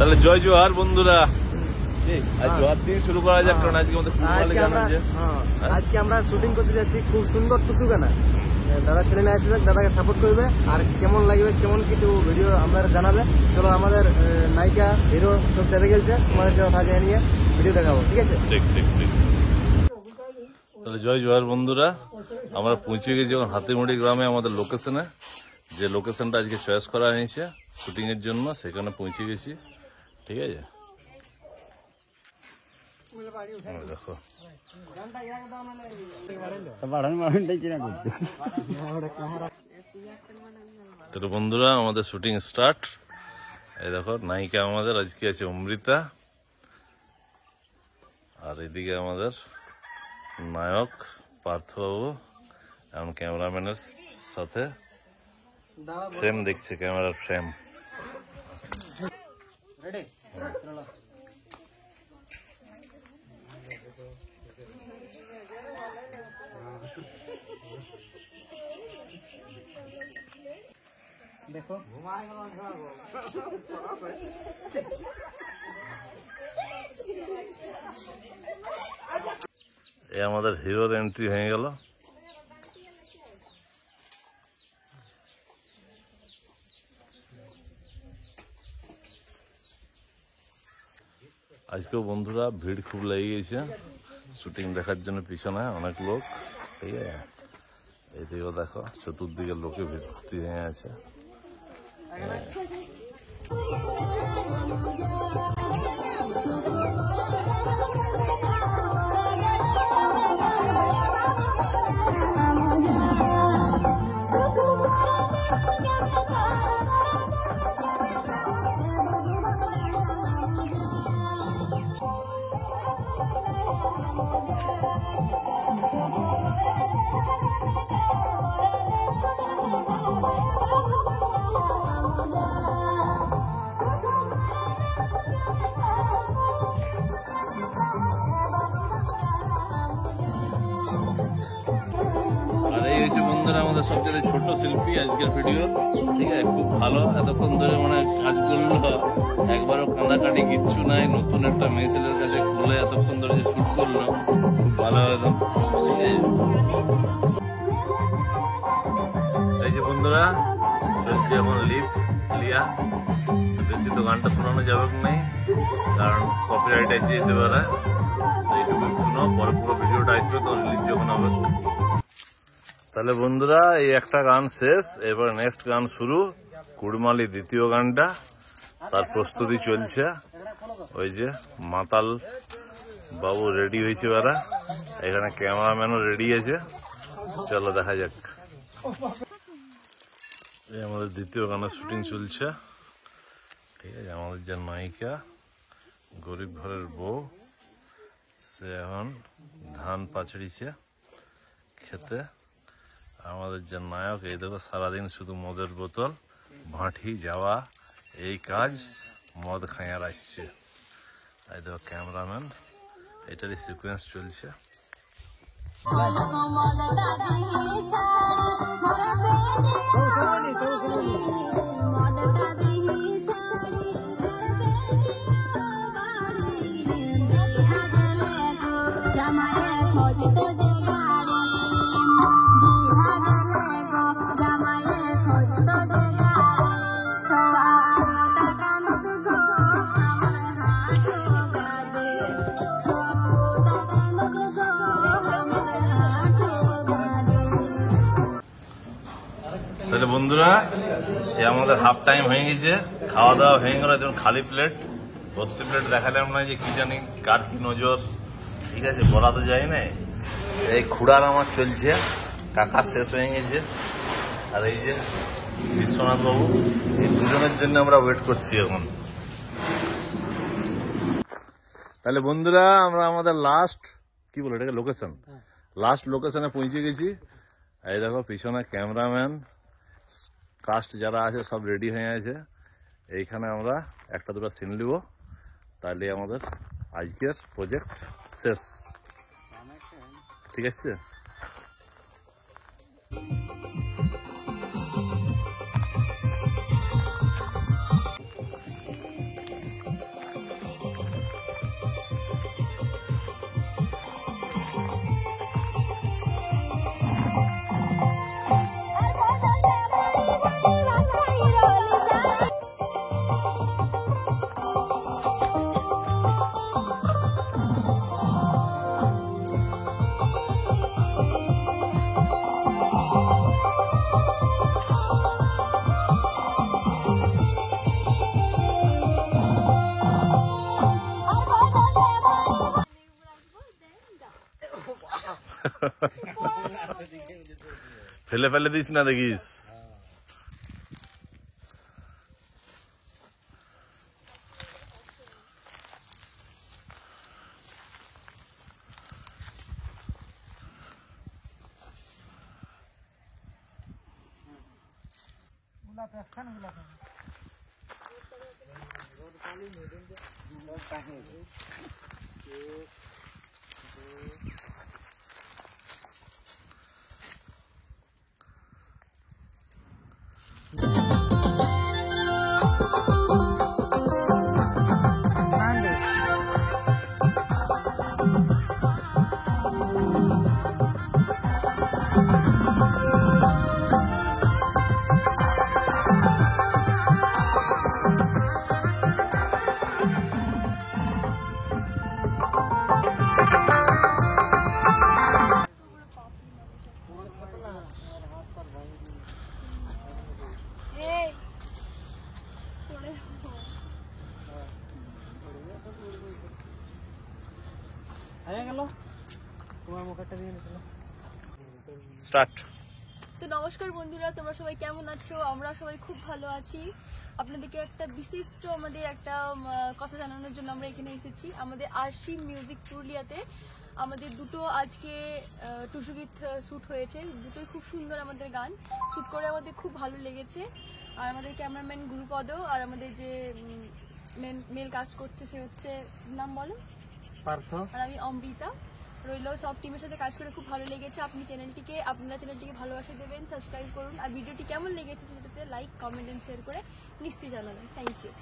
তাহলে জয় জোহার বন্ধুরা, আজ জোহার দিয়ে শুরু করা যাক, কারণ আজকে আমাদের আজকে আমরা শুটিং করতে যাচ্ছি খুব সুন্দর টুসুগানা। দাদা চ্যানেলে আসবে, দাদাকে সাপোর্ট করবে, আর কেমন লাগবে কেমন কিছু ভিডিও আমাদের জানাবে। চলো আমাদের নায়িকা হিরো সব চলে গেছে, তোমাদেরকে কথা জানিয়ে ভিডিও দেখাবো, ঠিক আছে? ঠিক ঠিক ঠিক। তাহলে জয় জোহার বন্ধুরা, আমরা পৌঁছে গেছি এখন হাতিমুড়ি গ্রামে আমাদের লোকেশনে, যে লোকেশনটা আজকে চয়েস করা হয়েছে শুটিং এর জন্য, সেখানে পৌঁছে গেছি। ঠিক আছে, দেখো তাহলে বন্ধুরা আমাদের শুটিং স্টার্ট। এই দেখো নায়িকা আমাদের আজকে আছে অমৃতা, আর এদিকে আমাদের নায়ক পার্থবাবু এখন ক্যামেরাম্যানের সাথে ফ্রেম দেখছে, ক্যামেরার ফ্রেম। দেখো এই আমাদের হিরোর এন্ট্রি হয়ে গেল। আজকেও বন্ধুরা ভিড় খুব লেগে গেছে শুটিং দেখার জন্য, পিছনে অনেক লোক। ঠিক আছে, এইদিকেও দেখো চতুর্দিকে লোকে ভর্তি হয়ে আছে। বন্ধুরা আমাদের সবচেয়ে ছোট শিল্পী আজকের ভিডিও। ঠিক আছে, খুব ভালো, এতক্ষণ ধরে মানে কাজ করলো, একবারও কাঁদাকাটি কিচ্ছু নাই, নতুন একটা মেয়ে ছেলের কাছে খুলে এতক্ষণ ধরে যে শুট করলো, খুব ভালো একদম। এই যে বন্ধুরা চলছে এখন লিয়া, বেশি তো গানটা শোনানো যাবে নাই, কারণ কপিরাইট এসে যেতে পারে। এইটুকু শুনো, পরে পুরো ভিডিওটা আসবে তো রিলিজ যখন হবে। তাহলে বন্ধুরা এই একটা গান শেষ, এবার নেক্সট গান শুরু, কুড়মালি দ্বিতীয় গানটা, তার প্রস্তুতি চলছে। ওই যে মাতাল বাবু রেডি হয়েছে, ওরা এখানে ক্যামেরাম্যানও রেডি আছে, চলো দেখা যাক। এই আমাদের দ্বিতীয় গানের শুটিং চলছে। ঠিক আছে, আমাদের যে নায়িকা গরিব ঘরের বউ, সে এখন ধান পাছড়িছে খেতে। আমাদের যে নায়ক, এই দেখো সারাদিন শুধু মদের বোতল, ভাঁটি যাওয়া, এই কাজ, মদ খাইয়ার আসছে। এই দেখো ক্যামেরাম্যান, এটারই সিকোয়েন্স চলছে। তাহলে বন্ধুরা এই আমাদের হাফ টাইম হয়ে গেছে, খাওয়া দাওয়া হয়ে গেল, দেখুন খালি প্লেট, ভর্তি প্লেট দেখালাম না, যে কি জানি কার কি নজর। ঠিক আছে, বলা তো যায় না। এই খুড়ার আমার চলছে, কাকা শেষ হয়ে গেছে, আর এই যে বিশ্বনাথ বাবু, এই দুজনের জন্য আমরা ওয়েট করছি এখন। তাহলে বন্ধুরা আমরা আমাদের লাস্ট কি বলে এটাকে লোকেশন, লাস্ট লোকেশনে পৌঁছে গেছি। এই দেখো পিছনে ক্যামেরাম্যান, কাস্ট যারা আছে সব রেডি হয়ে আছে। এইখানে আমরা একটা দুটো সিন নিব, তাহলে আমাদের আজকের প্রজেক্ট শেষ। ঠিক আছে। ফেলে ফেলে দিস না দেখিস। স্টার্ট। তো নমস্কার বন্ধুরা, তোমরা সবাই কেমন আছো? আমরা সবাই খুব ভালো আছি। আপনাদেরকে একটা বিশিষ্ট আমাদের একটা কথা জানানোর জন্য আমরা এখানে এসেছি। আমাদের আরশি মিউজিক পুরুলিয়াতে আমাদের দুটো আজকে টুসুগীত শ্যুট হয়েছে। দুটোই খুব সুন্দর আমাদের গান শ্যুট করে আমাদের খুব ভালো লেগেছে। আর আমাদের ক্যামেরাম্যান গুরুপদ আর আমাদের যে মেল কাস্ট করছে সে হচ্ছে, নাম বলো? পার্থ। আর আমি অমৃতা রইল। সব টিমের সাথে কাজ করে খুব ভালো লেগেছে। আপনারা চ্যানেলটিকে ভালোবাসা দেবেন, সাবস্ক্রাইব করুন। আর ভিডিওটি কেমন লেগেছে সেটাতে লাইক, কমেন্ট এন্ড শেয়ার করে নিশ্চয়ই জানাবেন। Thank you.